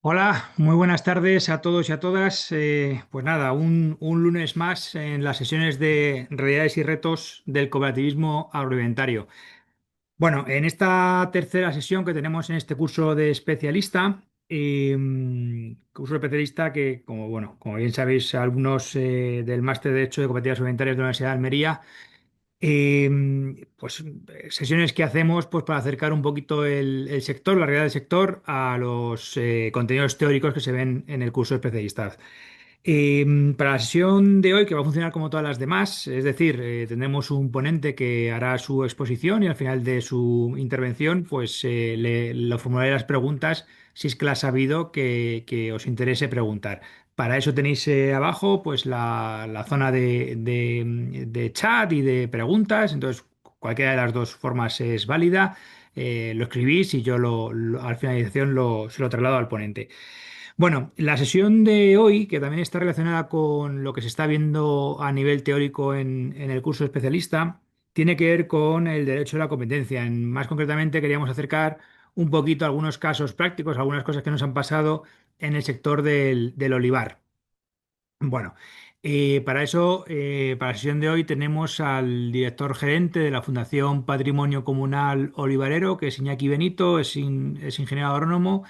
Hola, muy buenas tardes a todos y a todas. Pues nada, un lunes más en las sesiones de realidades y retos del cooperativismo agroalimentario. Bueno, en esta tercera sesión que tenemos en este curso de especialista, curso de especialista que, como bien sabéis, alumnos del máster de Derecho de Cooperativas Alimentarias de la Universidad de Almería, pues sesiones que hacemos pues para acercar un poquito el sector, la realidad del sector, a los contenidos teóricos que se ven en el curso de especialista. Para la sesión de hoy, que va a funcionar como todas las demás, es decir, tendremos un ponente que hará su exposición y al final de su intervención, pues le formularé las preguntas si es que las ha habido que os interese preguntar. Para eso tenéis abajo pues la zona de chat y de preguntas, entonces cualquiera de las dos formas es válida. Lo escribís y yo al finalización se lo traslado al ponente. Bueno, la sesión de hoy, que también está relacionada con lo que se está viendo a nivel teórico en el curso especialista, tiene que ver con el derecho a la competencia. Más concretamente, queríamos acercar un poquito algunos casos prácticos, algunas cosas que nos han pasado en el sector del olivar. Bueno, para eso, para la sesión de hoy tenemos al director gerente de la Fundación Patrimonio Comunal Olivarero, que es Iñaki Benito, es ingeniero agrónomo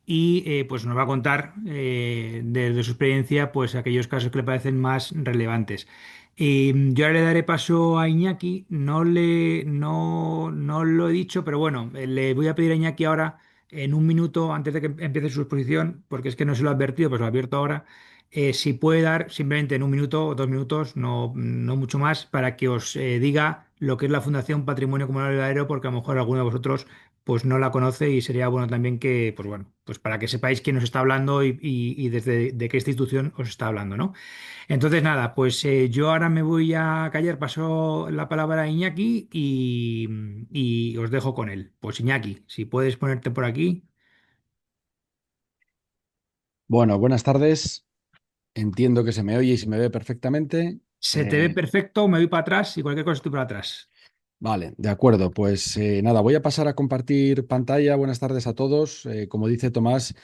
y pues nos va a contar desde su experiencia pues aquellos casos que le parecen más relevantes. Y yo ahora le daré paso a Iñaki, no lo he dicho, pero bueno, le voy a pedir a Iñaki ahora en un minuto antes de que empiece su exposición, porque es que no se lo he advertido, pues lo advierto ahora, si puede dar simplemente en un minuto o 2 minutos, no mucho más, para que os diga lo que es la Fundación Patrimonio Comunal Heredero, porque a lo mejor alguno de vosotros pues no la conoce y sería bueno también que, pues bueno, pues para que sepáis quién os está hablando y desde de qué institución os está hablando, ¿no? Entonces, nada, pues yo ahora me voy a callar, paso la palabra a Iñaki y os dejo con él. Pues Iñaki, si puedes ponerte por aquí. Bueno, buenas tardes. Entiendo que se me oye y se me ve perfectamente. Se te ve Eh, perfecto, me voy para atrás y cualquier cosa estoy para atrás. vale, de acuerdo. Pues nada, voy a pasar a compartir pantalla. Buenas tardes a todos. Como dice Tomás,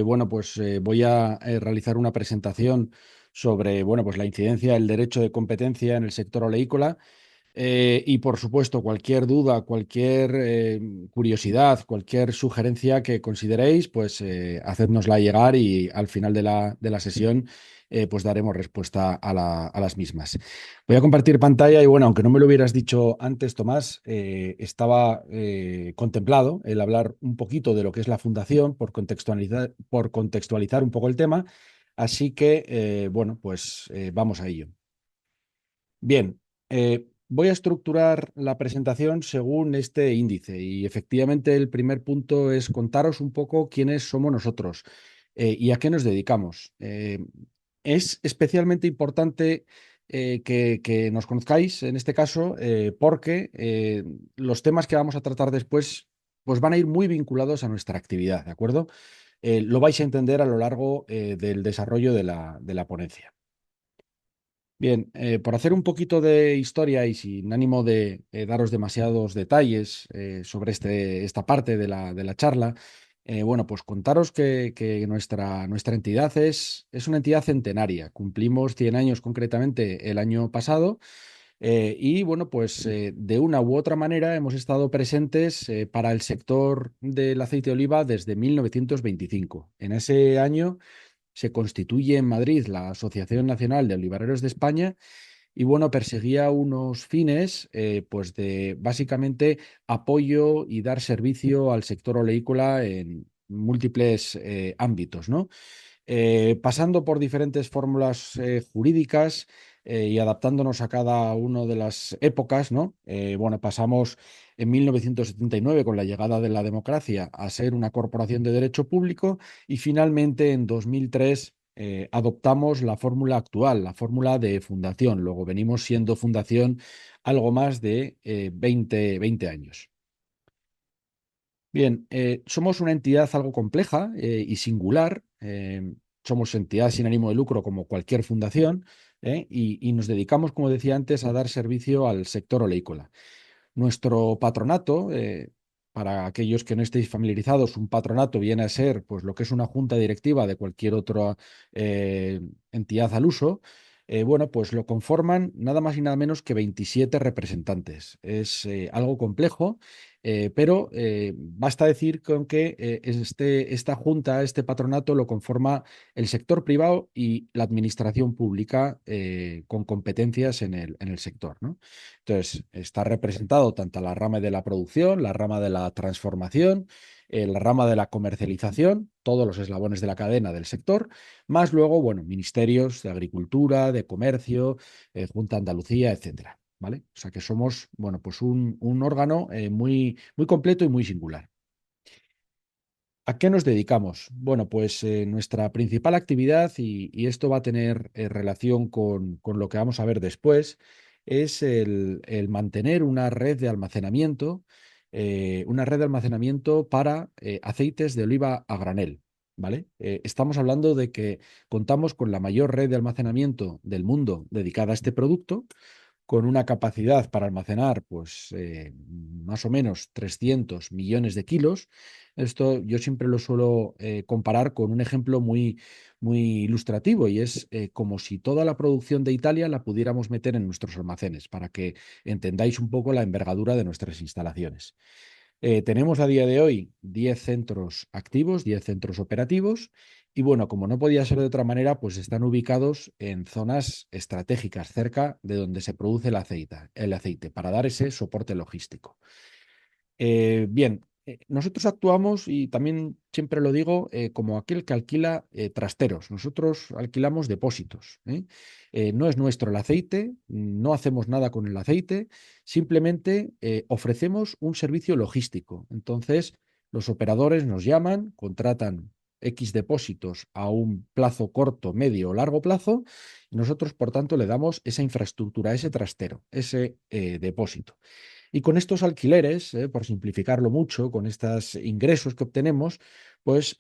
bueno, pues voy a realizar una presentación sobre, bueno, pues la incidencia del derecho de competencia en el sector oleícola. Y por supuesto, cualquier duda, cualquier curiosidad, cualquier sugerencia que consideréis, pues hacednosla llegar y al final de la sesión pues daremos respuesta a las mismas. Voy a compartir pantalla y bueno, aunque no me lo hubieras dicho antes, Tomás, estaba contemplado el hablar un poquito de lo que es la fundación por contextualizar un poco el tema. Así que, bueno, pues vamos a ello. Bien, voy a estructurar la presentación según este índice y efectivamente el primer punto es contaros un poco quiénes somos nosotros y a qué nos dedicamos. Es especialmente importante que nos conozcáis en este caso porque los temas que vamos a tratar después pues van a ir muy vinculados a nuestra actividad, ¿de acuerdo? Lo vais a entender a lo largo del desarrollo de la ponencia. Bien, por hacer un poquito de historia y sin ánimo de daros demasiados detalles sobre esta parte de la charla, bueno, pues contaros que nuestra entidad es una entidad centenaria. Cumplimos 100 años concretamente el año pasado y bueno, pues de una u otra manera hemos estado presentes para el sector del aceite de oliva desde 1925. En ese año se constituye en Madrid la Asociación Nacional de Olivareros de España y bueno, perseguía unos fines pues de básicamente apoyo y dar servicio al sector oleícola en múltiples ámbitos, ¿no? Pasando por diferentes fórmulas jurídicas y adaptándonos a cada una de las épocas, ¿no? Bueno, pasamos en 1979 con la llegada de la democracia a ser una corporación de derecho público y finalmente en 2003 adoptamos la fórmula actual, la fórmula de fundación. Luego venimos siendo fundación algo más de 20 años. Bien, somos una entidad algo compleja y singular. Somos entidad sin ánimo de lucro como cualquier fundación y nos dedicamos, como decía antes, a dar servicio al sector oleícola. Nuestro patronato para aquellos que no estéis familiarizados, un patronato viene a ser pues, lo que es una junta directiva de cualquier otra eh, entidad al uso. Bueno, pues lo conforman nada más y nada menos que 27 representantes. Es algo complejo, pero basta decir con que esta junta, este patronato, lo conforma el sector privado y la administración pública con competencias en el sector, ¿no? Entonces, está representado tanto la rama de la producción, la rama de la transformación, la rama de la comercialización, todos los eslabones de la cadena del sector, más luego, bueno, ministerios de Agricultura, de Comercio, Junta de Andalucía, etcétera. ¿Vale? O sea que somos, bueno, pues un órgano muy, muy completo y muy singular. ¿A qué nos dedicamos? Bueno, pues nuestra principal actividad, y esto va a tener relación con lo que vamos a ver después, es el mantener una red de almacenamiento para aceites de oliva a granel. ¿Vale? Estamos hablando de que contamos con la mayor red de almacenamiento del mundo dedicada a este producto, con una capacidad para almacenar, pues, más o menos 300 millones de kilos. Esto yo siempre lo suelo comparar con un ejemplo muy, muy ilustrativo, y es como si toda la producción de Italia la pudiéramos meter en nuestros almacenes, para que entendáis un poco la envergadura de nuestras instalaciones. Tenemos a día de hoy 10 centros activos, 10 centros operativos, y bueno, como no podía ser de otra manera, pues están ubicados en zonas estratégicas cerca de donde se produce el aceite, para dar ese soporte logístico. Bien, nosotros actuamos, y también siempre lo digo, como aquel que alquila trasteros. Nosotros alquilamos depósitos, ¿eh? No es nuestro el aceite, no hacemos nada con el aceite, simplemente ofrecemos un servicio logístico. Entonces, los operadores nos llaman, contratan X depósitos a un plazo corto, medio o largo plazo, y nosotros, por tanto, le damos esa infraestructura, ese trastero, ese depósito. Y con estos alquileres, por simplificarlo mucho, con estos ingresos que obtenemos, pues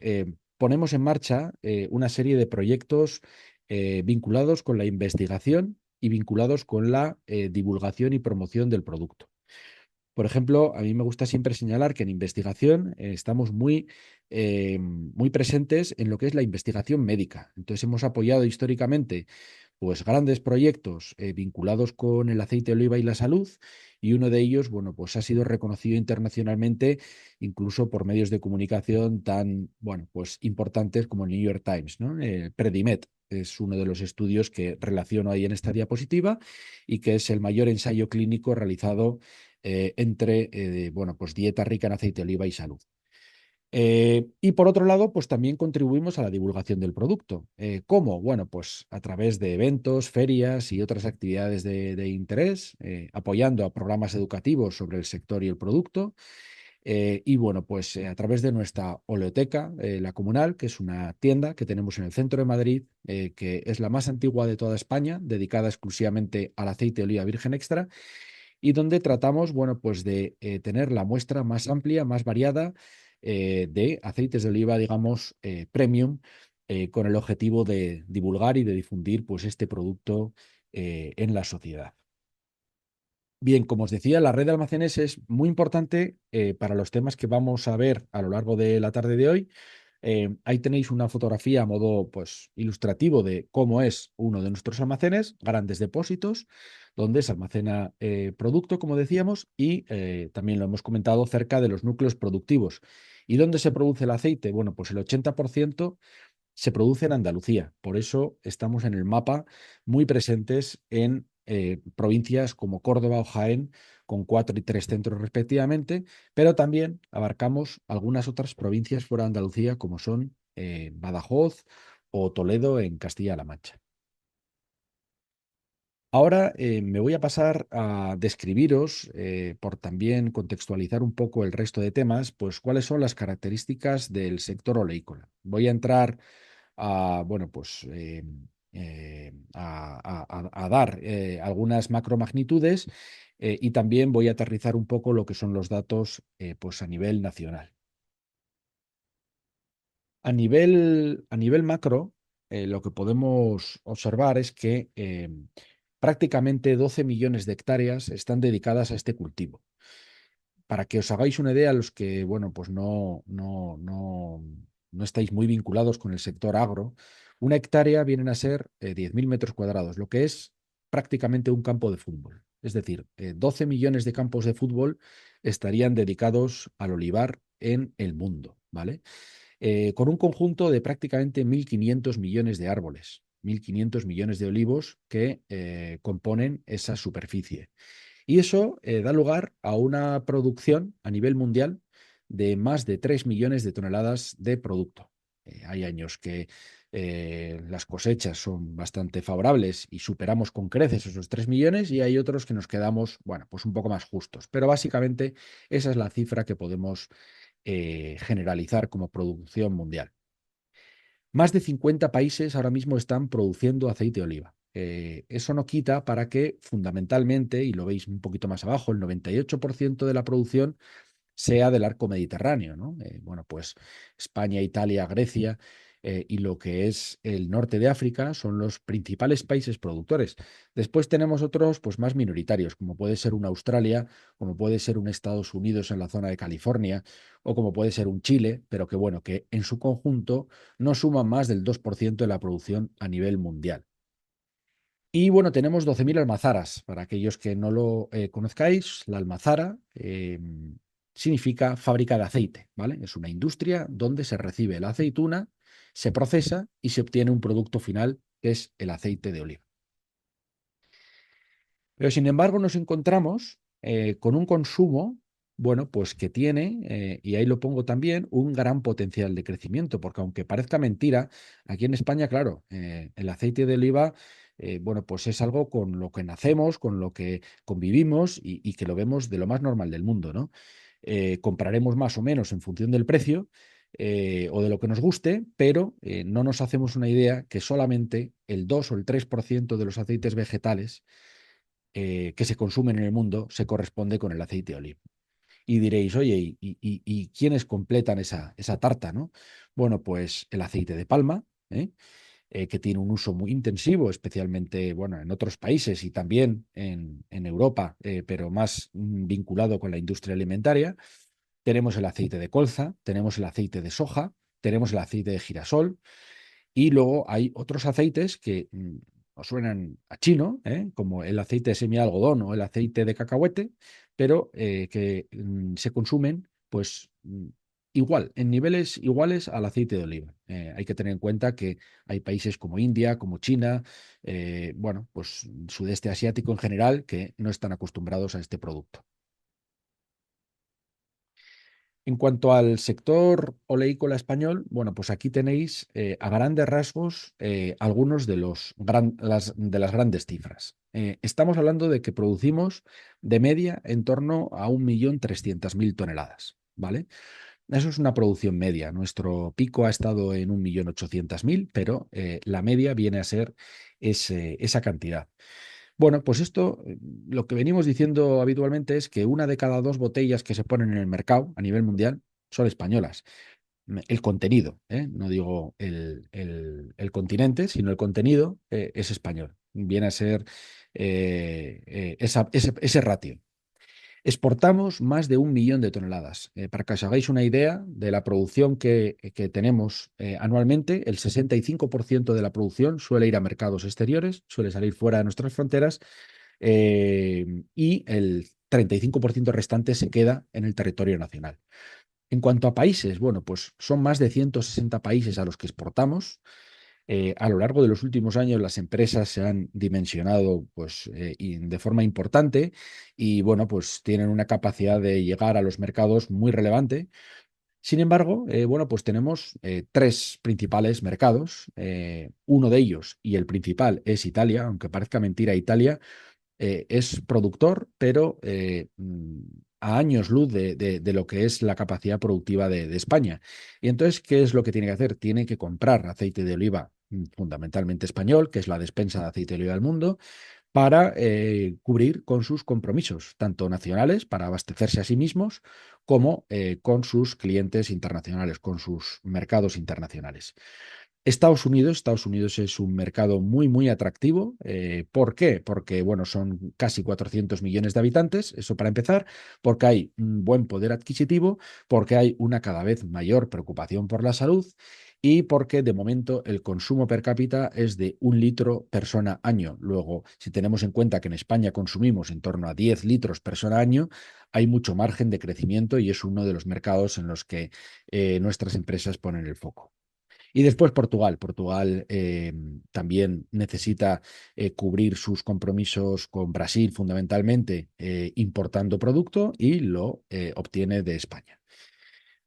ponemos en marcha una serie de proyectos vinculados con la investigación y vinculados con la divulgación y promoción del producto. Por ejemplo, a mí me gusta siempre señalar que en investigación estamos muy presentes en lo que es la investigación médica. Entonces hemos apoyado históricamente pues grandes proyectos vinculados con el aceite de oliva y la salud, y uno de ellos, bueno, pues ha sido reconocido internacionalmente, incluso por medios de comunicación tan, bueno, pues importantes como el New York Times, ¿no? Predimed es uno de los estudios que relaciono ahí en esta diapositiva, y que es el mayor ensayo clínico realizado entre, bueno, pues dieta rica en aceite de oliva y salud. Y por otro lado, pues también contribuimos a la divulgación del producto. ¿Cómo? Bueno, pues a través de eventos, ferias y otras actividades de interés, apoyando a programas educativos sobre el sector y el producto. Y bueno, pues a través de nuestra oleoteca, la comunal, que es una tienda que tenemos en el centro de Madrid, que es la más antigua de toda España, dedicada exclusivamente al aceite de oliva virgen extra, y donde tratamos, bueno, pues de tener la muestra más amplia, más variada de aceites de oliva, digamos, premium, con el objetivo de divulgar y de difundir, pues, este producto en la sociedad. Bien, como os decía, la red de almacenes es muy importante para los temas que vamos a ver a lo largo de la tarde de hoy. Ahí tenéis una fotografía a modo, pues, ilustrativo de cómo es uno de nuestros almacenes, grandes depósitos, donde se almacena producto, como decíamos, y también lo hemos comentado, cerca de los núcleos productivos. ¿Y dónde se produce el aceite? Bueno, pues el 80% se produce en Andalucía. Por eso estamos en el mapa muy presentes en provincias como Córdoba o Jaén, con 4 y 3 centros respectivamente, pero también abarcamos algunas otras provincias fuera de Andalucía, como son Badajoz o Toledo en Castilla-La Mancha. Ahora me voy a pasar a describiros, por también contextualizar un poco el resto de temas, pues cuáles son las características del sector oleícola. Voy a entrar a, bueno, pues, a dar algunas macromagnitudes, y también voy a aterrizar un poco lo que son los datos pues a nivel nacional. A nivel macro, lo que podemos observar es que prácticamente 12 millones de hectáreas están dedicadas a este cultivo. para que os hagáis una idea, los que, bueno, pues no estáis muy vinculados con el sector agro, una hectárea vienen a ser 10.000 metros cuadrados, lo que es prácticamente un campo de fútbol. Es decir, 12 millones de campos de fútbol estarían dedicados al olivar en el mundo, ¿vale? Con un conjunto de prácticamente 1.500 millones de árboles, 1.500 millones de olivos que componen esa superficie. Y eso da lugar a una producción a nivel mundial de más de 3 millones de toneladas de producto. Hay años que las cosechas son bastante favorables y superamos con creces esos 3 millones y hay otros que nos quedamos, bueno, pues un poco más justos. Pero básicamente esa es la cifra que podemos generalizar como producción mundial. Más de 50 países ahora mismo están produciendo aceite de oliva. Eso no quita para que fundamentalmente, y lo veis un poquito más abajo, el 98% de la producción sea del arco mediterráneo, ¿no? Bueno, pues España, Italia, Grecia y lo que es el norte de África son los principales países productores. Después tenemos otros pues más minoritarios, como puede ser una Australia, como puede ser un Estados Unidos en la zona de California o como puede ser un Chile, pero que bueno, que en su conjunto no suman más del 2% de la producción a nivel mundial. Y bueno, tenemos 12.000 almazaras. Para aquellos que no lo conozcáis, la almazara significa fábrica de aceite, ¿vale? Es una industria donde se recibe la aceituna, se procesa y se obtiene un producto final que es el aceite de oliva. Pero sin embargo nos encontramos con un consumo, bueno, pues que tiene, y ahí lo pongo también, un gran potencial de crecimiento, porque aunque parezca mentira, aquí en España, claro, el aceite de oliva, bueno, pues es algo con lo que nacemos, con lo que convivimos y que lo vemos de lo más normal del mundo, ¿no? Compraremos más o menos en función del precio. O de lo que nos guste, pero no nos hacemos una idea que solamente el 2 o el 3% de los aceites vegetales que se consumen en el mundo se corresponde con el aceite de oliva. Y diréis, oye, ¿y quiénes completan esa tarta, ¿no? Bueno, pues el aceite de palma, que tiene un uso muy intensivo, especialmente, bueno, en otros países y también en Europa, pero más vinculado con la industria alimentaria. Tenemos el aceite de colza, tenemos el aceite de soja, tenemos el aceite de girasol, y luego hay otros aceites que os suenan a chino, como el aceite de semialgodón o el aceite de cacahuete, pero que se consumen pues igual, en niveles iguales al aceite de oliva. Hay que tener en cuenta que hay países como India, como China, bueno, pues sudeste asiático en general, que no están acostumbrados a este producto. En cuanto al sector oleícola español, bueno, pues aquí tenéis a grandes rasgos algunos de de las grandes cifras. Estamos hablando de que producimos de media en torno a 1.300.000 toneladas, ¿vale? Eso es una producción media. Nuestro pico ha estado en 1.800.000, pero la media viene a ser esa cantidad. Bueno, pues esto, lo que venimos diciendo habitualmente es que una de cada dos botellas que se ponen en el mercado a nivel mundial son españolas. El contenido, no digo el continente, sino el contenido es español. Viene a ser ese ratio. Exportamos más de 1 millón de toneladas. Para que os hagáis una idea de la producción que tenemos anualmente, el 65% de la producción suele ir a mercados exteriores, suele salir fuera de nuestras fronteras y el 35% restante se queda en el territorio nacional. En cuanto a países, bueno, pues son más de 160 países a los que exportamos. A lo largo de los últimos años las empresas se han dimensionado pues, de forma importante y bueno, pues tienen una capacidad de llegar a los mercados muy relevante. Sin embargo, bueno, pues tenemos tres principales mercados. Uno de ellos y el principal es Italia, aunque parezca mentira, Italia es productor, pero a años luz de lo que es la capacidad productiva de España. Y entonces, ¿qué es lo que tiene que hacer? Tiene que comprar aceite de oliva fundamentalmente español, que es la despensa de aceite de oliva del mundo, para cubrir con sus compromisos, tanto nacionales, para abastecerse a sí mismos, como con sus clientes internacionales, con sus mercados internacionales. Estados Unidos es un mercado muy, muy atractivo. ¿Por qué? Porque, bueno, son casi 400 millones de habitantes, eso para empezar, porque hay un buen poder adquisitivo, porque hay una cada vez mayor preocupación por la salud y porque de momento el consumo per cápita es de 1 litro persona año. Luego, si tenemos en cuenta que en España consumimos en torno a 10 litros persona año, hay mucho margen de crecimiento y es uno de los mercados en los que nuestras empresas ponen el foco. Y después Portugal. Portugal también necesita cubrir sus compromisos con Brasil fundamentalmente importando producto y lo obtiene de España.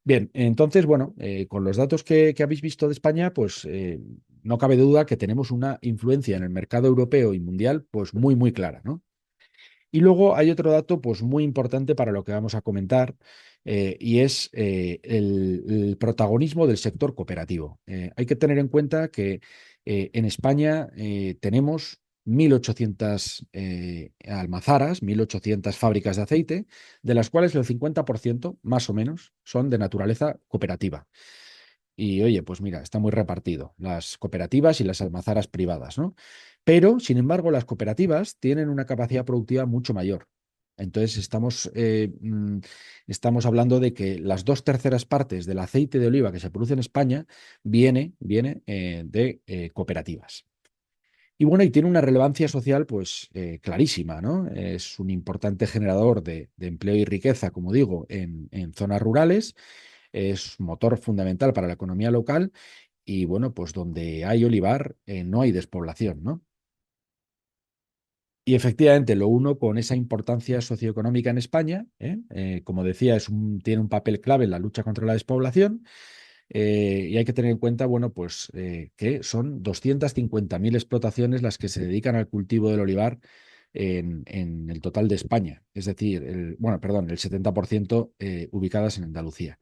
Bien, entonces, bueno, con los datos que habéis visto de España, pues no cabe duda que tenemos una influencia en el mercado europeo y mundial pues muy, muy clara, ¿no? Y luego hay otro dato pues, muy importante para lo que vamos a comentar y es el protagonismo del sector cooperativo. Hay que tener en cuenta que en España tenemos 1.800 almazaras, 1.800 fábricas de aceite, de las cuales el 50% más o menos son de naturaleza cooperativa. Y oye, pues mira, está muy repartido, las cooperativas y las almazaras privadas, ¿no? Pero, sin embargo, las cooperativas tienen una capacidad productiva mucho mayor. Entonces, estamos hablando de que las 2/3 partes del aceite de oliva que se produce en España viene de cooperativas. Y bueno, y tiene una relevancia social, pues, clarísima, ¿no? Es un importante generador de empleo y riqueza, como digo, en zonas rurales, es motor fundamental para la economía local y bueno, pues donde hay olivar no hay despoblación, ¿no? Y efectivamente lo uno con esa importancia socioeconómica en España, como decía, tiene un papel clave en la lucha contra la despoblación y hay que tener en cuenta, bueno, pues que son 250.000 explotaciones las que se dedican al cultivo del olivar en el total de España, es decir, bueno, perdón, el 70% ubicadas en Andalucía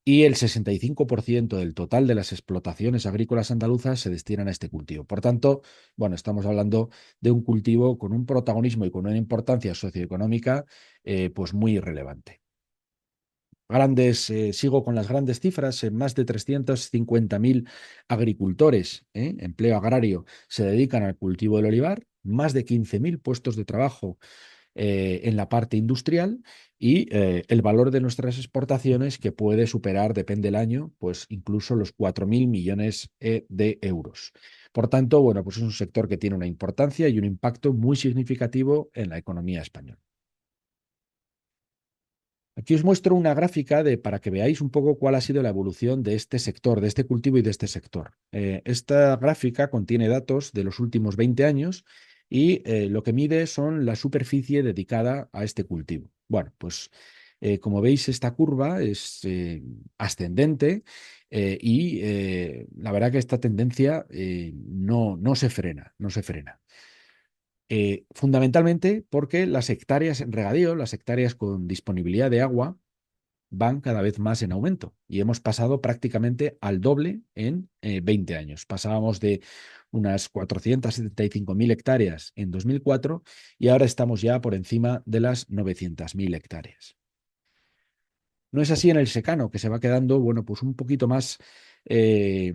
y el 65% del total de las explotaciones agrícolas andaluzas se destinan a este cultivo. Por tanto, bueno, estamos hablando de un cultivo con un protagonismo y con una importancia socioeconómica pues muy relevante. Sigo con las grandes cifras, más de 350.000 agricultores, empleo agrario, se dedican al cultivo del olivar, más de 15.000 puestos de trabajo en la parte industrial y el valor de nuestras exportaciones que puede superar, depende del año, pues incluso los 4.000 millones de euros. Por tanto, bueno, pues es un sector que tiene una importancia y un impacto muy significativo en la economía española. Aquí os muestro una gráfica para que veáis un poco cuál ha sido la evolución de este sector, de este cultivo y de este sector. Esta gráfica contiene datos de los últimos 20 años y lo que mide son la superficie dedicada a este cultivo. Bueno, pues como veis, esta curva es ascendente y la verdad que esta tendencia no se frena, no se frena. Fundamentalmente porque las hectáreas en regadío, las hectáreas con disponibilidad de agua, van cada vez más en aumento y hemos pasado prácticamente al doble en 20 años. Pasábamos de unas 475.000 hectáreas en 2004 y ahora estamos ya por encima de las 900.000 hectáreas. No es así en el secano, que se va quedando, bueno, pues un poquito más eh,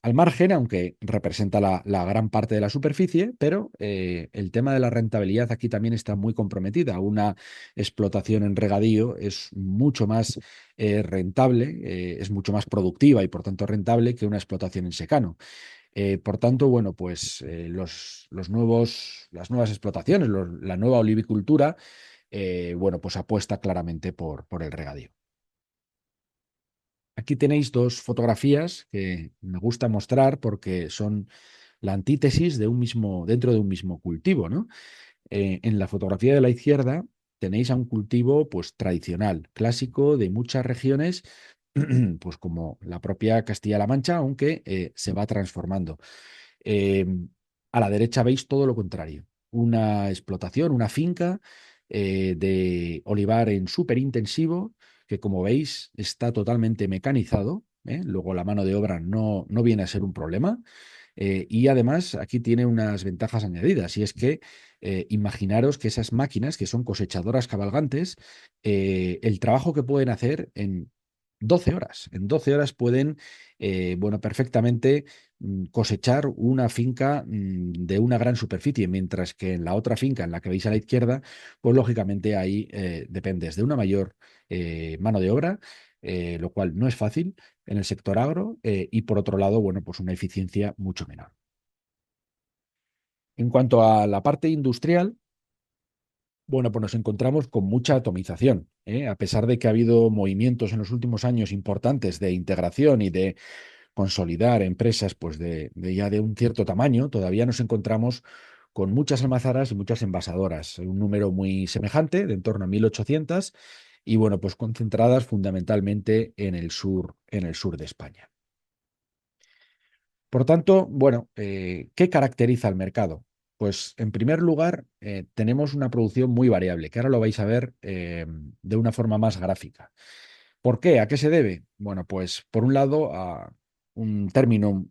al margen, aunque representa la gran parte de la superficie, pero el tema de la rentabilidad aquí también está muy comprometida. Una explotación en regadío es mucho más rentable, es mucho más productiva y por tanto rentable que una explotación en secano. Por tanto, bueno, pues las nuevas explotaciones, la nueva olivicultura, bueno, pues apuesta claramente por el regadío. Aquí tenéis dos fotografías que me gusta mostrar porque son la antítesis dentro de un mismo cultivo, ¿no? En la fotografía de la izquierda tenéis a un cultivo pues tradicional, clásico de muchas regiones, pues como la propia Castilla-La Mancha, aunque se va transformando. Eh, a la derecha veis todo lo contrario, una explotación, una finca de olivar en súper intensivo, que como veis está totalmente mecanizado, ¿eh? Luego la mano de obra no viene a ser un problema. Y además aquí tiene unas ventajas añadidas, y es que imaginaros que esas máquinas, que son cosechadoras cabalgantes, el trabajo que pueden hacer en 12 horas. En 12 horas pueden, bueno, perfectamente cosechar una finca de una gran superficie, mientras que en la otra finca, en la que veis a la izquierda, pues lógicamente ahí dependes de una mayor mano de obra, lo cual no es fácil en el sector agro, y por otro lado, bueno, pues una eficiencia mucho menor. En cuanto a la parte industrial, bueno, pues nos encontramos con mucha atomización, ¿eh? A pesar de que ha habido movimientos en los últimos años importantes de integración y de consolidar empresas pues de ya de un cierto tamaño, todavía nos encontramos con muchas almazaras y muchas envasadoras, un número muy semejante, de en torno a 1.800, y bueno, pues concentradas fundamentalmente en el sur de España. Por tanto, bueno, ¿qué caracteriza al mercado? Pues en primer lugar, tenemos una producción muy variable, que ahora lo vais a ver de una forma más gráfica. ¿Por qué? ¿A qué se debe? Bueno, pues por un lado a un término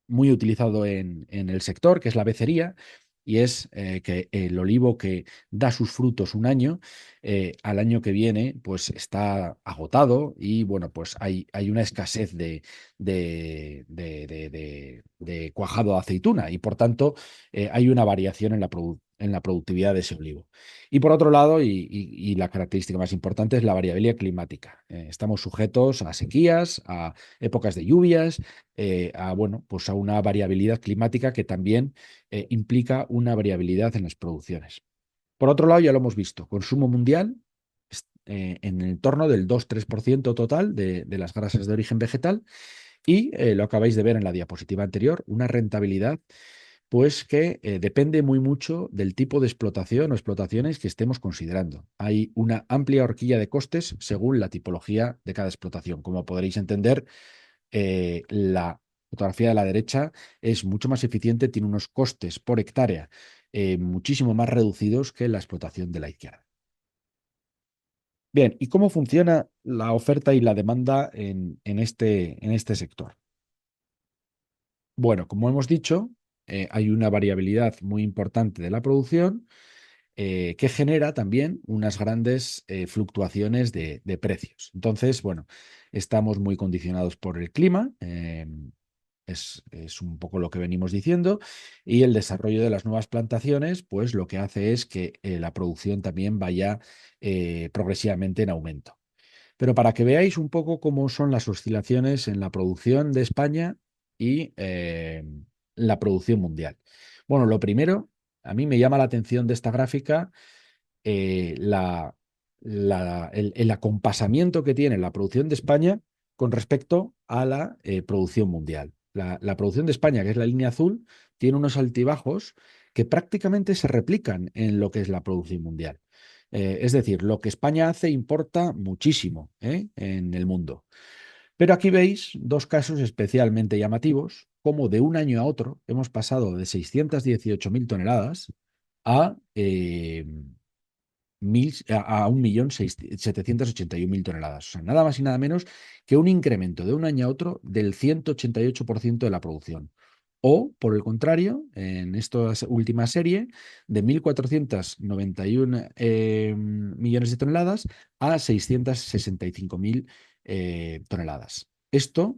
muy utilizado en el sector, que es la becería, y es que el olivo que da sus frutos un año, al año que viene, pues está agotado y bueno, pues hay una escasez de cuajado de aceituna y por tanto hay una variación en la productividad de ese olivo. Y por otro lado, y la característica más importante es la variabilidad climática. Estamos sujetos a sequías, a épocas de lluvias, bueno, pues a una variabilidad climática que también implica una variabilidad en las producciones. Por otro lado, ya lo hemos visto, consumo mundial en el torno del 2-3% total de las grasas de origen vegetal y lo acabáis de ver en la diapositiva anterior, una rentabilidad pues que depende muy mucho del tipo de explotación o explotaciones que estemos considerando. Hay una amplia horquilla de costes según la tipología de cada explotación. Como podréis entender, la fotografía de la derecha es mucho más eficiente, tiene unos costes por hectárea muchísimo más reducidos que la explotación de la izquierda. Bien, ¿y cómo funciona la oferta y la demanda en este sector? Bueno, como hemos dicho, hay una variabilidad muy importante de la producción que genera también unas grandes fluctuaciones de precios. Entonces, bueno, estamos muy condicionados por el clima, es un poco lo que venimos diciendo, y el desarrollo de las nuevas plantaciones, pues lo que hace es que la producción también vaya progresivamente en aumento. Pero para que veáis un poco cómo son las oscilaciones en la producción de España y la producción mundial. Bueno, lo primero, a mí me llama la atención de esta gráfica el acompasamiento que tiene la producción de España con respecto a la producción mundial. La producción de España, que es la línea azul, tiene unos altibajos que prácticamente se replican en lo que es la producción mundial. Es decir, lo que España hace importa muchísimo en el mundo. Pero aquí veis dos casos especialmente llamativos, como de un año a otro hemos pasado de 618.000 toneladas a 1.781.000 toneladas. O sea, nada más y nada menos que un incremento de un año a otro del 188% de la producción. O, por el contrario, en esta última serie, de 1.491 millones de toneladas a 665.000 toneladas. Esto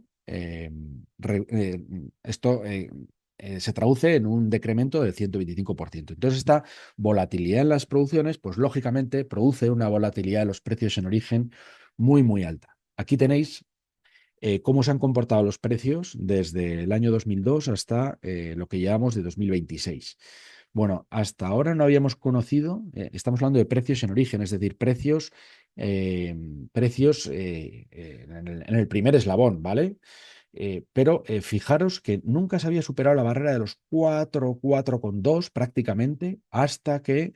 se traduce en un decremento del 125%. Entonces, esta volatilidad en las producciones, pues lógicamente produce una volatilidad de los precios en origen muy, muy alta. Aquí tenéis cómo se han comportado los precios desde el año 2002 hasta lo que llevamos de 2026. Bueno, hasta ahora no habíamos conocido, estamos hablando de precios en origen, es decir, precios en el primer eslabón, ¿vale? Pero fijaros que nunca se había superado la barrera de los 4,2 prácticamente hasta que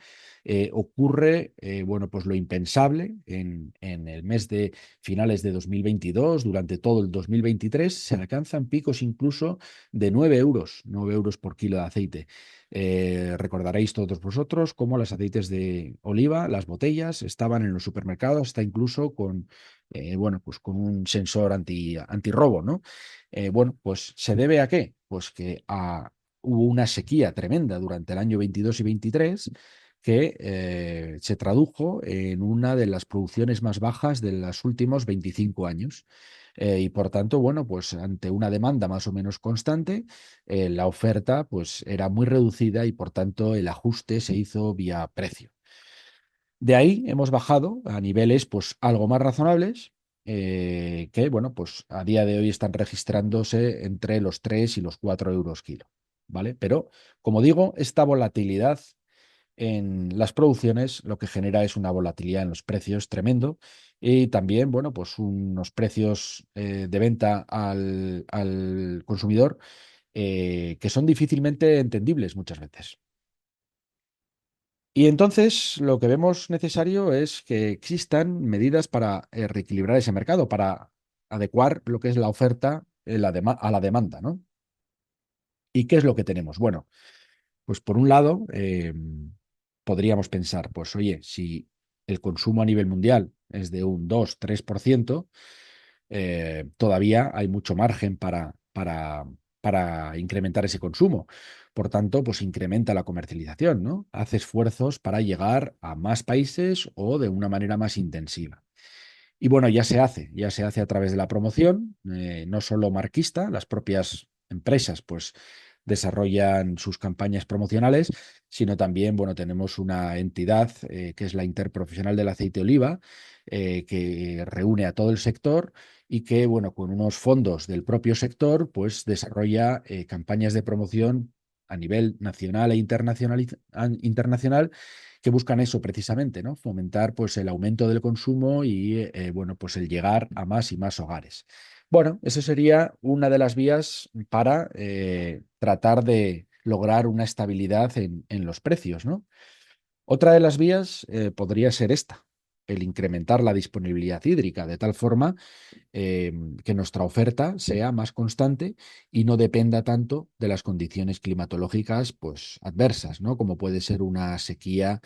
ocurre, bueno, pues lo impensable en el mes de finales de 2022, durante todo el 2023, se alcanzan picos incluso de 9 euros por kilo de aceite. Recordaréis todos vosotros cómo los aceites de oliva, las botellas, estaban en los supermercados, hasta incluso con, bueno, pues con un sensor antirrobo, ¿no? Bueno, pues ¿se debe a qué? Pues que hubo una sequía tremenda durante el año 22 y 23 que se tradujo en una de las producciones más bajas de los últimos 25 años. Y por tanto, bueno, pues ante una demanda más o menos constante, la oferta pues era muy reducida y por tanto el ajuste se hizo vía precio. De ahí hemos bajado a niveles pues algo más razonables, que bueno, pues a día de hoy están registrándose entre los 3 y los 4 euros kilo, ¿vale? Pero, como digo, esta volatilidad en las producciones lo que genera es una volatilidad en los precios tremendo y también, bueno, pues unos precios de venta al consumidor que son difícilmente entendibles muchas veces. Y entonces lo que vemos necesario es que existan medidas para reequilibrar ese mercado, para adecuar lo que es la oferta a la demanda, ¿no? ¿Y qué es lo que tenemos? Bueno, pues por un lado, podríamos pensar, pues oye, si el consumo a nivel mundial es de un 2-3%, todavía hay mucho margen para incrementar ese consumo. Por tanto, pues incrementa la comercialización, ¿no? Hace esfuerzos para llegar a más países o de una manera más intensiva. Y bueno, ya se hace a través de la promoción, no solo marquista, las propias empresas pues desarrollan sus campañas promocionales, sino también, bueno, tenemos una entidad que es la Interprofesional del Aceite de Oliva, que reúne a todo el sector y que, bueno, con unos fondos del propio sector, pues desarrolla campañas de promoción a nivel nacional e internacional que buscan eso precisamente, ¿no? Fomentar pues el aumento del consumo y bueno, pues el llegar a más y más hogares. Bueno, eso sería una de las vías para tratar de lograr una estabilidad en los precios, ¿no? Otra de las vías podría ser esta, el incrementar la disponibilidad hídrica de tal forma eh, que nuestra oferta sea más constante y no dependa tanto de las condiciones climatológicas pues, adversas, ¿no? Como puede ser una sequía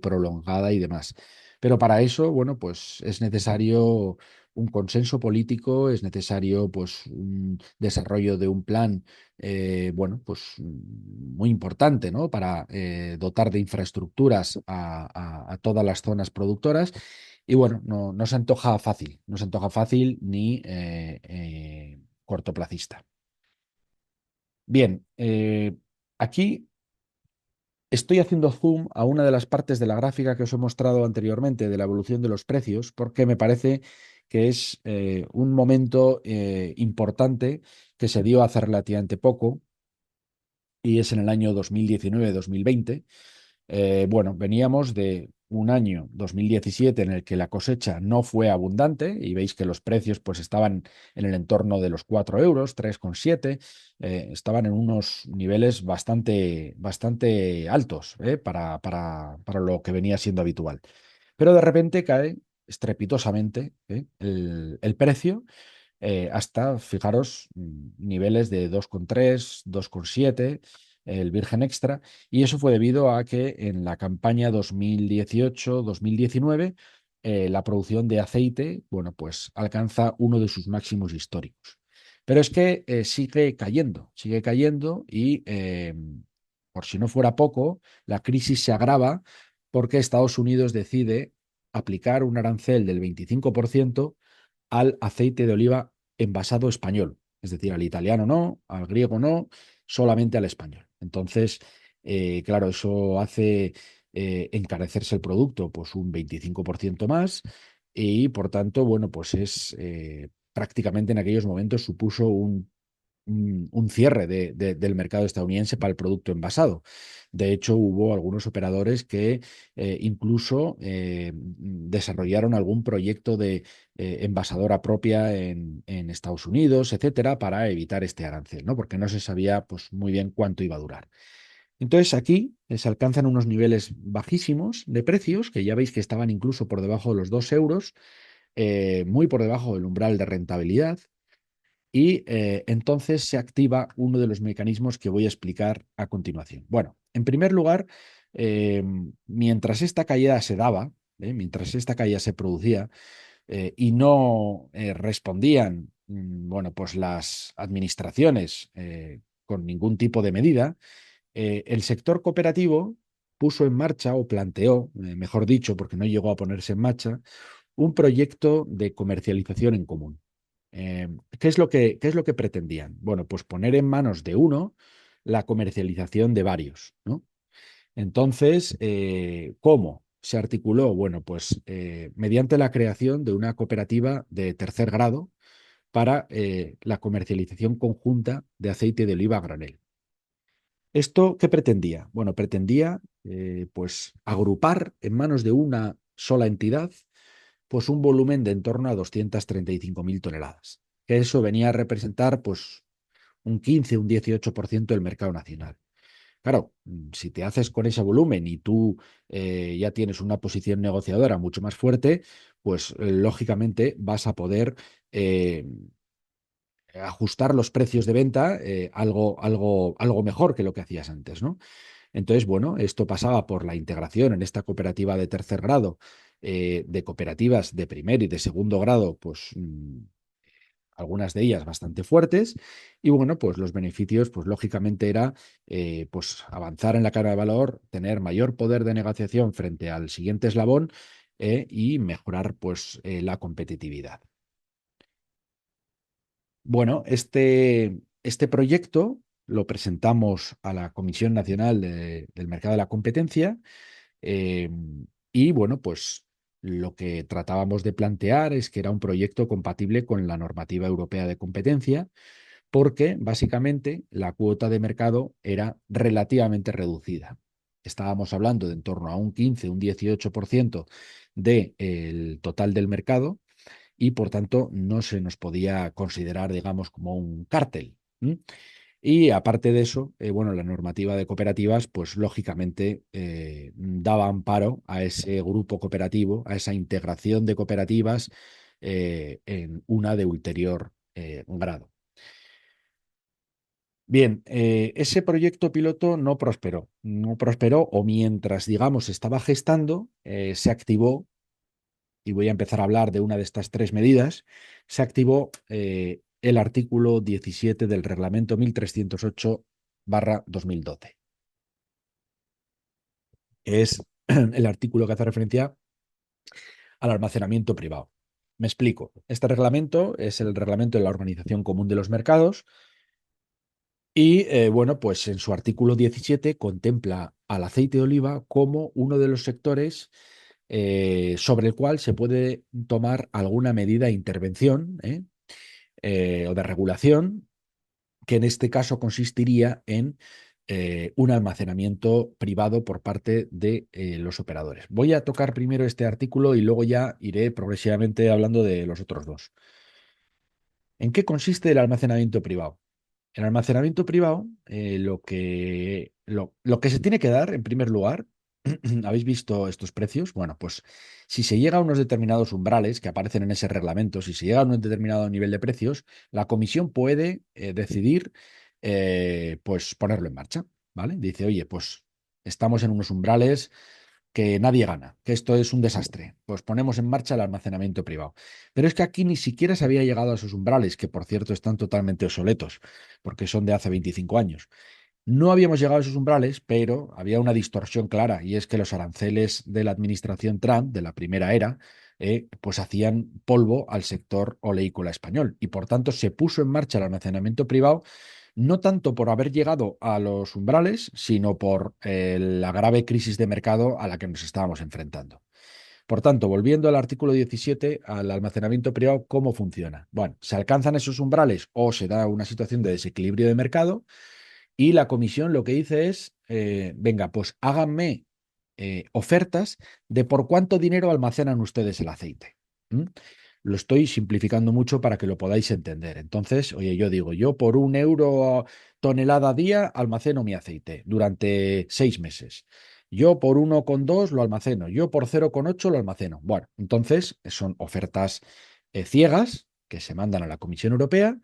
prolongada y demás. Pero para eso, bueno, pues es necesario un consenso político, es necesario pues un desarrollo de un plan, bueno, pues muy importante, ¿no? Para dotar de infraestructuras a todas las zonas productoras y bueno, no se antoja fácil, no se antoja fácil ni cortoplacista. Bien, aquí estoy haciendo zoom a una de las partes de la gráfica que os he mostrado anteriormente de la evolución de los precios, porque me parece que es un momento importante que se dio hace relativamente poco, y es en el año 2019-2020. Bueno, veníamos de un año 2017 en el que la cosecha no fue abundante y veis que los precios pues estaban en el entorno de los 4 euros, 3,7, estaban en unos niveles bastante altos para lo que venía siendo habitual. Pero de repente cae estrepitosamente el precio hasta, fijaros, niveles de 2,3, 2,7, el Virgen Extra, y eso fue debido a que en la campaña 2018-2019 la producción de aceite, bueno, pues alcanza uno de sus máximos históricos. Pero es que sigue cayendo y, por si no fuera poco, la crisis se agrava porque Estados Unidos decide aplicar un arancel del 25% al aceite de oliva envasado español. Es decir, al italiano no, al griego no, solamente al español. Entonces, claro, eso hace encarecerse el producto pues un 25% más y por tanto, bueno, pues es prácticamente en aquellos momentos supuso un cierre del mercado estadounidense para el producto envasado. De hecho, hubo algunos operadores que incluso desarrollaron algún proyecto de envasadora propia en Estados Unidos, etcétera, para evitar este arancel, ¿no? Porque no se sabía pues, muy bien cuánto iba a durar. Entonces aquí se alcanzan unos niveles bajísimos de precios, que ya veis que estaban incluso por debajo de los 2 euros, muy por debajo del umbral de rentabilidad, y entonces se activa uno de los mecanismos que voy a explicar a continuación. Bueno, en primer lugar, eh, mientras esta caída se daba, mientras esta caída se producía y no respondían, bueno, pues las administraciones con ningún tipo de medida, el sector cooperativo puso en marcha o planteó, mejor dicho, porque no llegó a ponerse en marcha, un proyecto de comercialización en común. ¿Qué es lo que pretendían? Bueno, pues poner en manos de uno la comercialización de varios, ¿no? Entonces, ¿cómo se articuló? Bueno, pues mediante la creación de una cooperativa de tercer grado para la comercialización conjunta de aceite de oliva a granel. ¿Esto qué pretendía? Bueno, pretendía pues agrupar en manos de una sola entidad pues un volumen de en torno a 235.000 toneladas, que eso venía a representar pues un 15, un 18% del mercado nacional. Claro, si te haces con ese volumen y tú ya tienes una posición negociadora mucho más fuerte, pues lógicamente vas a poder eh, ajustar los precios de venta algo mejor que lo que hacías antes, ¿no? Entonces, bueno, esto pasaba por la integración en esta cooperativa de tercer grado de cooperativas de primer y de segundo grado, pues algunas de ellas bastante fuertes, y bueno, pues los beneficios, pues lógicamente era pues avanzar en la cadena de valor, tener mayor poder de negociación frente al siguiente eslabón y mejorar pues la competitividad. Bueno, este proyecto lo presentamos a la Comisión Nacional del Mercado de la Competencia eh, y bueno, pues lo que tratábamos de plantear es que era un proyecto compatible con la normativa europea de competencia porque básicamente la cuota de mercado era relativamente reducida. Estábamos hablando de en torno a un 15, un 18% del total del mercado y por tanto no se nos podía considerar, digamos, como un cártel. ¿M? Y aparte de eso, bueno, la normativa de cooperativas, pues lógicamente daba amparo a ese grupo cooperativo, a esa integración de cooperativas en una de ulterior grado. Bien, ese proyecto piloto no prosperó o mientras, digamos, estaba gestando, se activó y voy a empezar a hablar de una de estas tres medidas, se activó el artículo 17 del Reglamento 1308/2012. Es el artículo que hace referencia al almacenamiento privado. Me explico. Este reglamento es el reglamento de la Organización Común de los Mercados y, bueno, pues en su artículo 17 contempla al aceite de oliva como uno de los sectores sobre el cual se puede tomar alguna medida de intervención o de regulación, que en este caso consistiría en un almacenamiento privado por parte de los operadores. Voy a tocar primero este artículo y luego ya iré progresivamente hablando de los otros dos. ¿En qué consiste el almacenamiento privado? El almacenamiento privado, lo que se tiene que dar, en primer lugar, ¿habéis visto estos precios? Bueno, pues si se llega a unos determinados umbrales que aparecen en ese reglamento, si se llega a un determinado nivel de precios, la comisión puede decidir, pues ponerlo en marcha, ¿vale? Dice, oye, pues estamos en unos umbrales que nadie gana, que esto es un desastre. Pues ponemos en marcha el almacenamiento privado. Pero es que aquí ni siquiera se había llegado a esos umbrales, que por cierto están totalmente obsoletos, porque son de hace 25 años. No habíamos llegado a esos umbrales, pero había una distorsión clara, y es que los aranceles de la administración Trump, de la primera era, pues hacían polvo al sector oleícola español, y por tanto se puso en marcha el almacenamiento privado no tanto por haber llegado a los umbrales, sino por la grave crisis de mercado a la que nos estábamos enfrentando. Por tanto, volviendo al artículo 17, al almacenamiento privado, ¿cómo funciona? Bueno, se alcanzan esos umbrales o se da una situación de desequilibrio de mercado y la comisión lo que dice es, venga, pues háganme ofertas de por cuánto dinero almacenan ustedes el aceite. ¿Mm? Lo estoy simplificando mucho para que lo podáis entender. Entonces, oye, yo digo, yo por 1 euro tonelada a día almaceno mi aceite durante 6 meses. Yo por 1,2 lo almaceno. Yo por 0,8 lo almaceno. Bueno, entonces son ofertas ciegas que se mandan a la Comisión Europea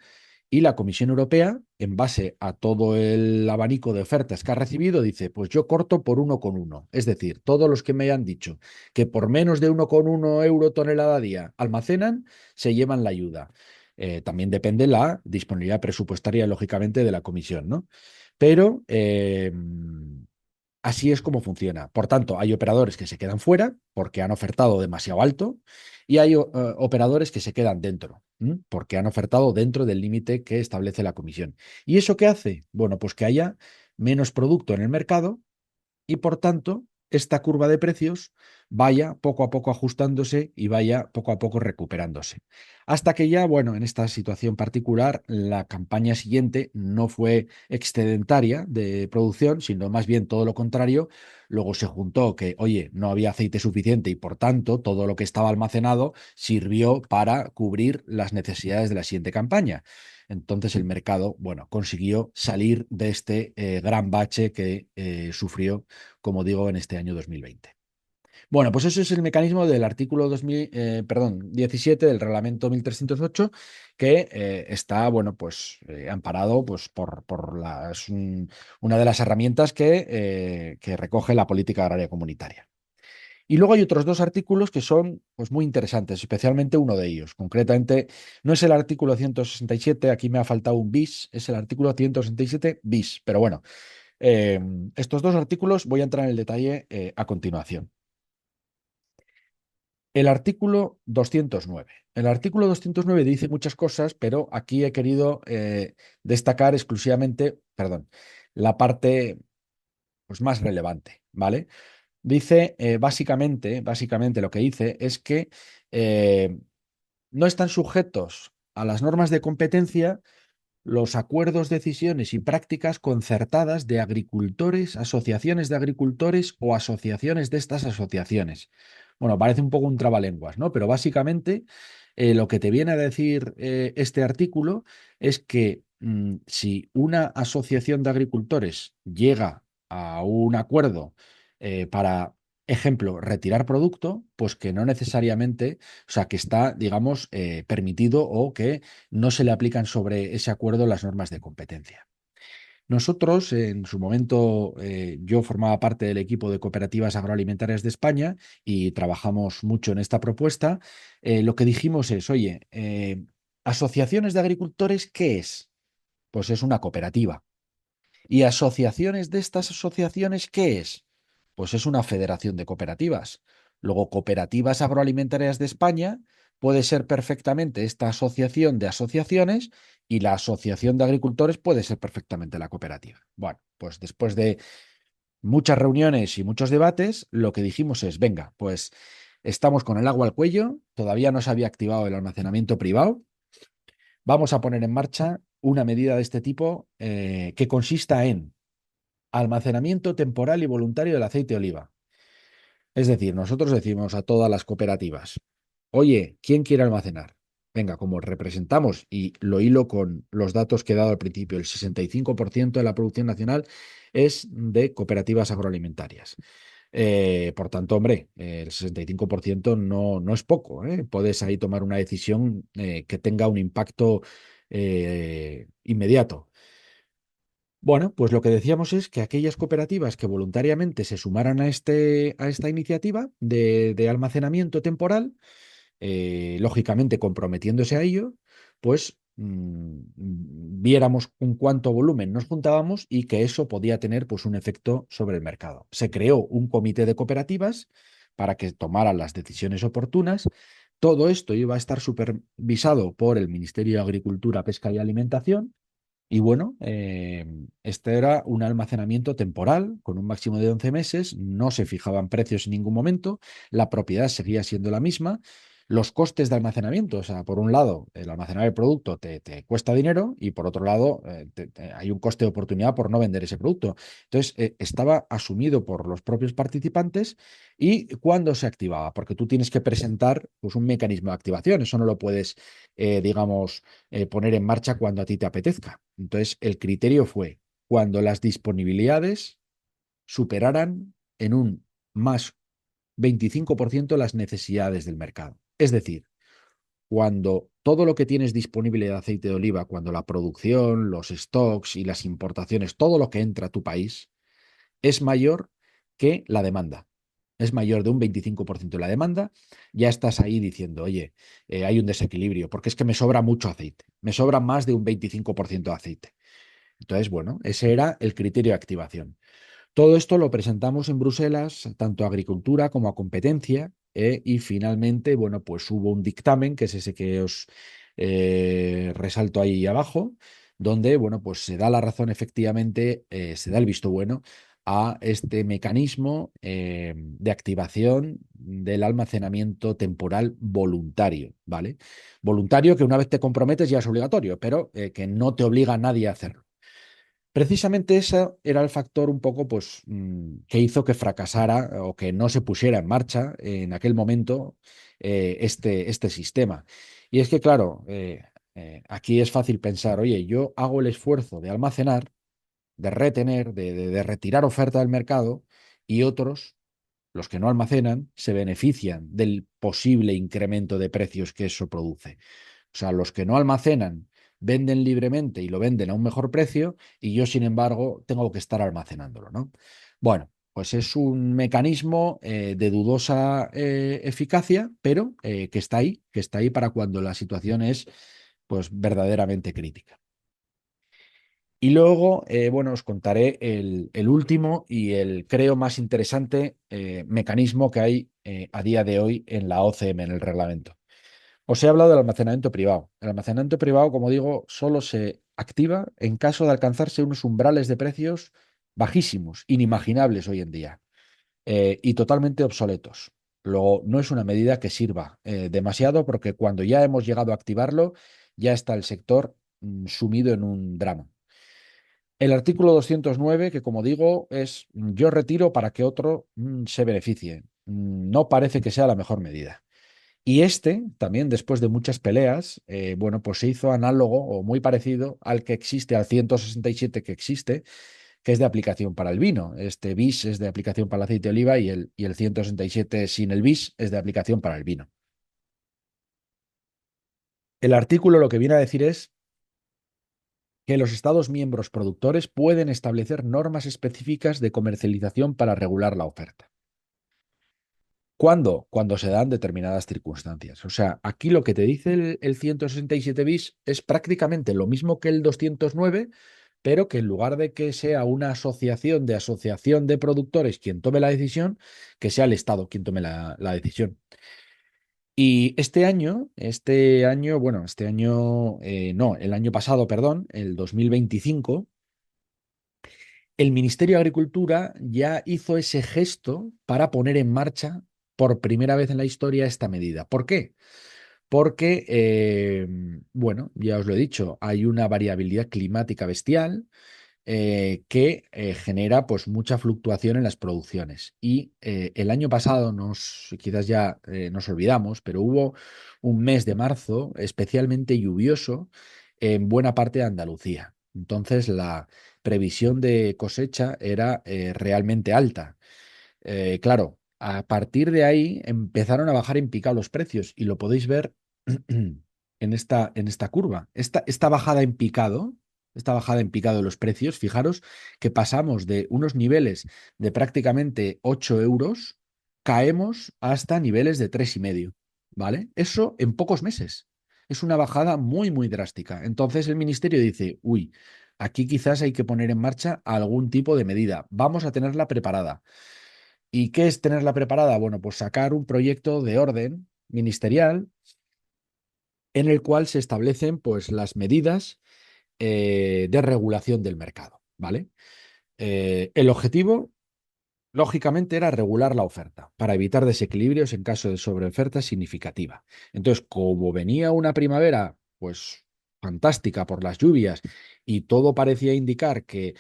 y la Comisión Europea, en base a todo el abanico de ofertas que ha recibido, dice, pues yo corto por 1,1. Es decir, todos los que me han dicho que por menos de 1,1 euro tonelada a día almacenan, se llevan la ayuda. También depende la disponibilidad presupuestaria, lógicamente, de la Comisión, ¿no? Pero Así es como funciona. Por tanto, hay operadores que se quedan fuera porque han ofertado demasiado alto y hay operadores que se quedan dentro, porque han ofertado dentro del límite que establece la comisión. ¿Y eso qué hace? Bueno, pues que haya menos producto en el mercado y por tanto esta curva de precios vaya poco a poco ajustándose y vaya poco a poco recuperándose. Hasta que ya, bueno, en esta situación particular, la campaña siguiente no fue excedentaria de producción, sino más bien todo lo contrario. Luego se juntó que, oye, no había aceite suficiente y por tanto todo lo que estaba almacenado sirvió para cubrir las necesidades de la siguiente campaña. Entonces el mercado, bueno, consiguió salir de este gran bache que sufrió, como digo, en este año 2020. Bueno, pues eso es el mecanismo del artículo 2000, perdón, 17 del reglamento 1308 que está, bueno, pues amparado pues, es una de las herramientas que recoge la política agraria comunitaria. Y luego hay otros dos artículos que son pues, muy interesantes, especialmente uno de ellos. Concretamente, no es el artículo 167, aquí me ha faltado un bis, es el artículo 167 bis. Pero bueno, eh, estos dos artículos voy a entrar en el detalle a continuación. El artículo 209. El artículo 209 dice muchas cosas, pero aquí he querido destacar exclusivamente, perdón, la parte pues, más relevante, ¿vale? Dice, básicamente lo que dice es que eh, no están sujetos a las normas de competencia los acuerdos, decisiones y prácticas concertadas de agricultores, asociaciones de agricultores o asociaciones de estas asociaciones. Bueno, parece un poco un trabalenguas, ¿no? Pero básicamente lo que te viene a decir este artículo es que si una asociación de agricultores llega a un acuerdo para, ejemplo, retirar producto, pues que no necesariamente, o sea, que está, digamos, permitido o que no se le aplican sobre ese acuerdo las normas de competencia. Nosotros, en su momento, yo formaba parte del equipo de cooperativas agroalimentarias de España y trabajamos mucho en esta propuesta. Lo que dijimos es, oye, asociaciones de agricultores, ¿qué es? Pues es una cooperativa. ¿Y asociaciones de estas asociaciones qué es? Pues es una federación de cooperativas. Luego, cooperativas agroalimentarias de España puede ser perfectamente esta asociación de asociaciones y la asociación de agricultores puede ser perfectamente la cooperativa. Bueno, pues después de muchas reuniones y muchos debates, lo que dijimos es, venga, pues estamos con el agua al cuello, todavía no se había activado el almacenamiento privado, vamos a poner en marcha una medida de este tipo que consista en almacenamiento temporal y voluntario del aceite de oliva. Es decir, nosotros decimos a todas las cooperativas, oye, ¿quién quiere almacenar? Venga, como representamos y lo hilo con los datos que he dado al principio, el 65% de la producción nacional es de cooperativas agroalimentarias. Por tanto, hombre, el 65% no es poco, ¿eh? Puedes ahí tomar una decisión que tenga un impacto inmediato. Bueno, pues lo que decíamos es que aquellas cooperativas que voluntariamente se sumaran a esta iniciativa de almacenamiento temporal, lógicamente comprometiéndose a ello, pues viéramos con cuánto volumen nos juntábamos y que eso podía tener pues, un efecto sobre el mercado. Se creó un comité de cooperativas para que tomaran las decisiones oportunas. Todo esto iba a estar supervisado por el Ministerio de Agricultura, Pesca y Alimentación y bueno, este era un almacenamiento temporal con un máximo de 11 meses, no se fijaban precios en ningún momento, la propiedad seguía siendo la misma, los costes de almacenamiento, o sea, por un lado, el almacenar el producto te cuesta dinero y por otro lado, hay un coste de oportunidad por no vender ese producto. Entonces, estaba asumido por los propios participantes y cuándo se activaba, porque tú tienes que presentar pues, un mecanismo de activación, eso no lo puedes, digamos, poner en marcha cuando a ti te apetezca. Entonces, el criterio fue cuando las disponibilidades superaran en un más 25% las necesidades del mercado. Es decir, cuando todo lo que tienes disponible de aceite de oliva, cuando la producción, los stocks y las importaciones, todo lo que entra a tu país, es mayor que la demanda. Es mayor de un 25% de la demanda, ya estás ahí diciendo, oye, hay un desequilibrio, porque es que me sobra mucho aceite, me sobra más de un 25% de aceite. Entonces, bueno, ese era el criterio de activación. Todo esto lo presentamos en Bruselas, tanto a Agricultura como a Competencia, y finalmente, bueno, pues hubo un dictamen, que es ese que os resalto ahí abajo, donde, bueno, pues se da la razón efectivamente, se da el visto bueno a este mecanismo de activación del almacenamiento temporal voluntario, ¿vale? Voluntario que una vez te comprometes ya es obligatorio, pero que no te obliga a nadie a hacerlo. Precisamente ese era el factor un poco pues, que hizo que fracasara o que no se pusiera en marcha en aquel momento este sistema. Y es que, claro, aquí es fácil pensar, oye, yo hago el esfuerzo de almacenar, de retener, de retirar oferta del mercado y otros, los que no almacenan, se benefician del posible incremento de precios que eso produce. O sea, los que no almacenan venden libremente y lo venden a un mejor precio y yo, sin embargo, tengo que estar almacenándolo, ¿no? Bueno, pues es un mecanismo de dudosa eficacia, pero que está ahí para cuando la situación es pues verdaderamente crítica. Y luego, bueno, os contaré el último y el, creo, más interesante mecanismo que hay a día de hoy en la OCM, en el reglamento. Os he hablado del almacenamiento privado. El almacenamiento privado, como digo, solo se activa en caso de alcanzarse unos umbrales de precios bajísimos, inimaginables hoy en día, y totalmente obsoletos. Luego, no es una medida que sirva demasiado porque cuando ya hemos llegado a activarlo, ya está el sector sumido en un drama. El artículo 209, que como digo, es yo retiro para que otro se beneficie. No parece que sea la mejor medida. Y este, también después de muchas peleas, bueno, pues se hizo análogo o muy parecido al que existe, al 167 que existe, que es de aplicación para el vino. Este BIS es de aplicación para el aceite de oliva y el 167 sin el BIS es de aplicación para el vino. El artículo lo que viene a decir es que los Estados miembros productores pueden establecer normas específicas de comercialización para regular la oferta. ¿Cuándo? Cuando se dan determinadas circunstancias. O sea, aquí lo que te dice el 167 bis es prácticamente lo mismo que el 209, pero que en lugar de que sea una asociación de productores quien tome la decisión, que sea el Estado quien tome la decisión. Y no, el año pasado, perdón, el 2025, el Ministerio de Agricultura ya hizo ese gesto para poner en marcha por primera vez en la historia esta medida. ¿Por qué? Porque, bueno, ya os lo he dicho, hay una variabilidad climática bestial que genera pues mucha fluctuación en las producciones. Y el año pasado, quizás ya nos olvidamos, pero hubo un mes de marzo especialmente lluvioso en buena parte de Andalucía. Entonces la previsión de cosecha era realmente alta. Claro, a partir de ahí empezaron a bajar en picado los precios y lo podéis ver en esta curva. Esta bajada en picado de los precios, fijaros que pasamos de unos niveles de prácticamente 8 euros, caemos hasta niveles de 3,5, ¿vale? Eso en pocos meses. Es una bajada muy, muy drástica. Entonces el ministerio dice, uy, aquí quizás hay que poner en marcha algún tipo de medida. Vamos a tenerla preparada. ¿Y qué es tenerla preparada? Bueno, pues sacar un proyecto de orden ministerial en el cual se establecen pues las medidas de regulación del mercado, ¿vale? El objetivo, lógicamente, era regular la oferta para evitar desequilibrios en caso de sobreoferta significativa. Entonces, como venía una primavera, pues fantástica por las lluvias y todo parecía indicar que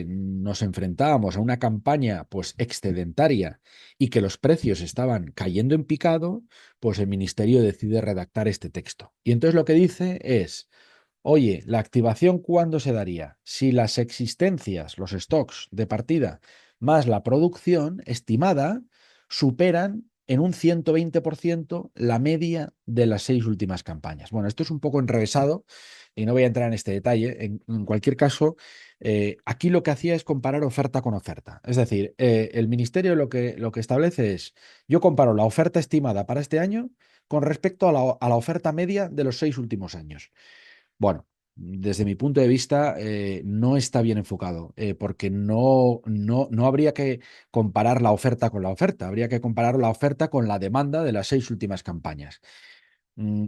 nos enfrentábamos a una campaña pues excedentaria y que los precios estaban cayendo en picado, pues el ministerio decide redactar este texto. Y entonces lo que dice es: oye, ¿la activación cuándo se daría? Si las existencias, los stocks de partida, más la producción estimada superan en un 120% la media de las 6 últimas campañas. Bueno, esto es un poco enrevesado y no voy a entrar en este detalle. En cualquier caso, aquí lo que hacía es comparar oferta con oferta. Es decir, el ministerio lo que establece es, yo comparo la oferta estimada para este año con respecto a la oferta media de los 6 últimos años. Bueno, desde mi punto de vista, no está bien enfocado, porque no habría que comparar la oferta con la oferta, habría que comparar la oferta con la demanda de las 6 últimas campañas.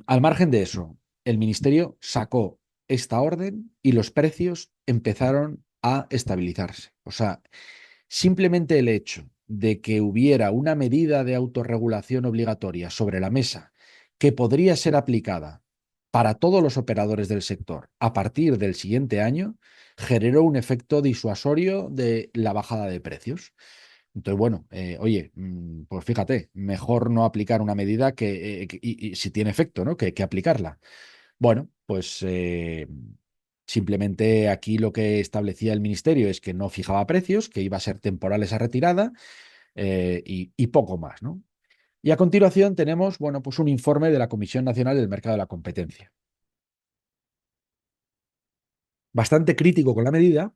Al margen de eso, el ministerio sacó esta orden y los precios empezaron a estabilizarse. O sea, simplemente el hecho de que hubiera una medida de autorregulación obligatoria sobre la mesa que podría ser aplicada para todos los operadores del sector a partir del siguiente año, generó un efecto disuasorio de la bajada de precios. Entonces, bueno, oye, pues fíjate, mejor no aplicar una medida y si tiene efecto, ¿no? Que aplicarla. Bueno, pues simplemente aquí lo que establecía el ministerio es que no fijaba precios, que iba a ser temporal esa retirada y poco más, ¿no? Y a continuación tenemos, bueno, pues un informe de la Comisión Nacional del Mercado de la Competencia. Bastante crítico con la medida,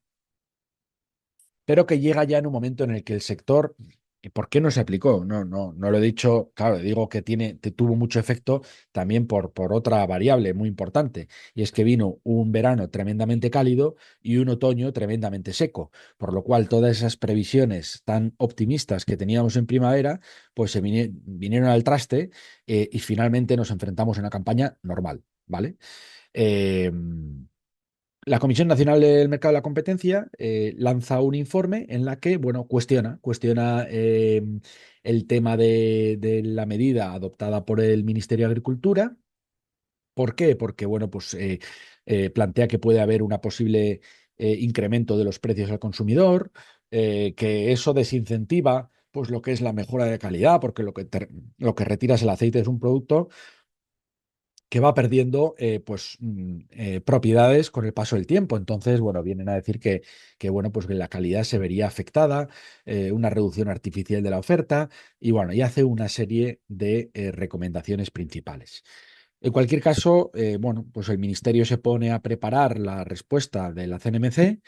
pero que llega ya en un momento en el que el sector, ¿y por qué no se aplicó? No lo he dicho, claro, digo que tuvo mucho efecto también por otra variable muy importante, y es que vino un verano tremendamente cálido y un otoño tremendamente seco, por lo cual todas esas previsiones tan optimistas que teníamos en primavera, pues vinieron al traste y finalmente nos enfrentamos a una campaña normal, ¿vale? Eh, la Comisión Nacional del Mercado de la Competencia lanza un informe en la que, bueno, cuestiona el tema de la medida adoptada por el Ministerio de Agricultura. ¿Por qué? Porque, bueno, pues plantea que puede haber una posible incremento de los precios al consumidor, que eso desincentiva pues lo que es la mejora de calidad, porque lo que retiras el aceite es un producto que va perdiendo propiedades con el paso del tiempo. Entonces, bueno, vienen a decir bueno, pues que la calidad se vería afectada, una reducción artificial de la oferta y bueno, y hace una serie de recomendaciones principales. En cualquier caso, bueno, pues el ministerio se pone a preparar la respuesta de la CNMC,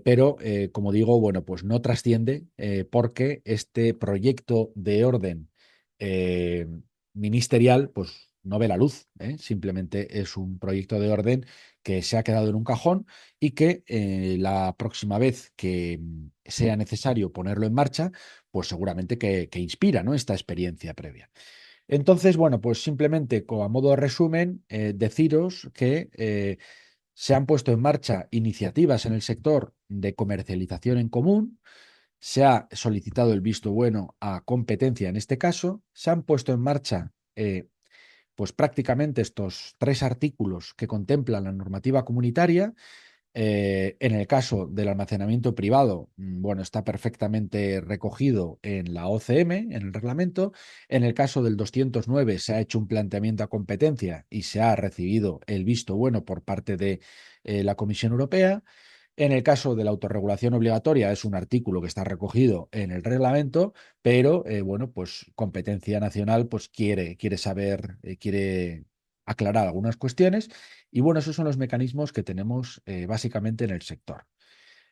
pero como digo, bueno, pues no trasciende porque este proyecto de orden eh, ministerial, pues no ve la luz, ¿eh? Simplemente es un proyecto de orden que se ha quedado en un cajón y que la próxima vez que sea necesario ponerlo en marcha, pues seguramente que inspira, ¿no? Esta experiencia previa. Entonces, bueno, pues simplemente a modo de resumen, deciros que se han puesto en marcha iniciativas en el sector de comercialización en común, se ha solicitado el visto bueno a competencia en este caso, se han puesto en marcha pues prácticamente estos 3 artículos que contemplan la normativa comunitaria. En el caso del almacenamiento privado, bueno, está perfectamente recogido en la OCM, en el reglamento. En el caso del 209 se ha hecho un planteamiento a competencia y se ha recibido el visto bueno por parte de la Comisión Europea. En el caso de la autorregulación obligatoria es un artículo que está recogido en el reglamento, pero bueno, pues competencia nacional pues quiere saber, quiere aclarar algunas cuestiones y bueno, esos son los mecanismos que tenemos básicamente en el sector.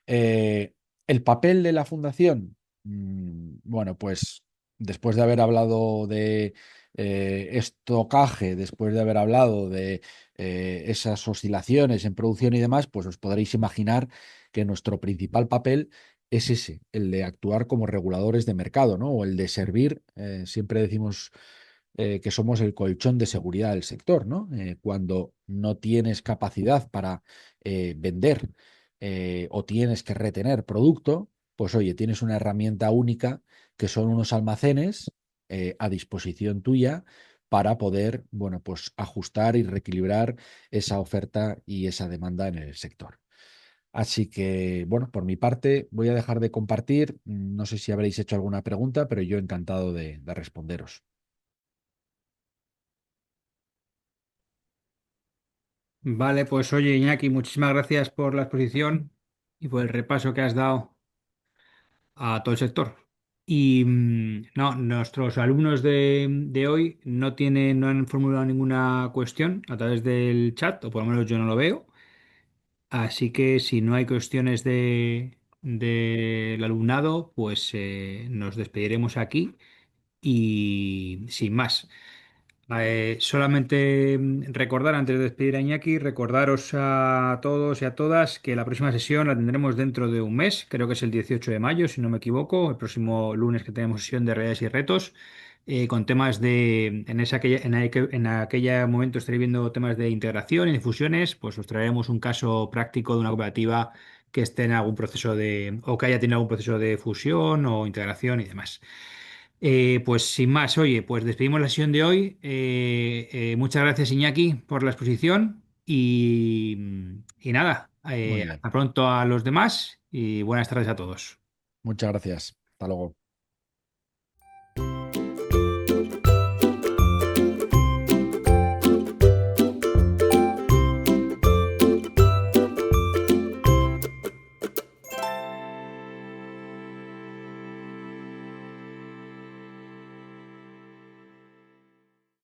Eh, el papel de la fundación, bueno, pues después de haber hablado de estocaje, después de haber hablado de esas oscilaciones en producción y demás, pues os podréis imaginar que nuestro principal papel es ese, el de actuar como reguladores de mercado, ¿no? O el de servir, siempre decimos que somos el colchón de seguridad del sector, ¿no? Cuando no tienes capacidad para vender o tienes que retener producto, pues oye, tienes una herramienta única que son unos almacenes a disposición tuya para poder, bueno, pues ajustar y reequilibrar esa oferta y esa demanda en el sector. Así que, bueno, por mi parte voy a dejar de compartir. No sé si habréis hecho alguna pregunta, pero yo encantado de responderos. Vale, pues oye, Iñaki, muchísimas gracias por la exposición y por el repaso que has dado a todo el sector. Y no, nuestros alumnos de hoy no han formulado ninguna cuestión a través del chat, o por lo menos yo no lo veo. Así que si no hay cuestiones del alumnado, pues nos despediremos aquí y sin más. Solamente recordar, antes de despedir a Iñaki, recordaros a todos y a todas que la próxima sesión la tendremos dentro de un mes, creo que es el 18 de mayo, si no me equivoco, el próximo lunes que tenemos sesión de redes y retos, con temas en aquella momento estaré viendo temas de integración y de fusiones, pues os traeremos un caso práctico de una cooperativa que esté en algún proceso o que haya tenido algún proceso de fusión o integración y demás. Pues sin más, oye, pues despedimos la sesión de hoy. Muchas gracias, Iñaki, por la exposición y nada, Muy bien. hasta pronto a los demás y buenas tardes a todos. Muchas gracias. Hasta luego.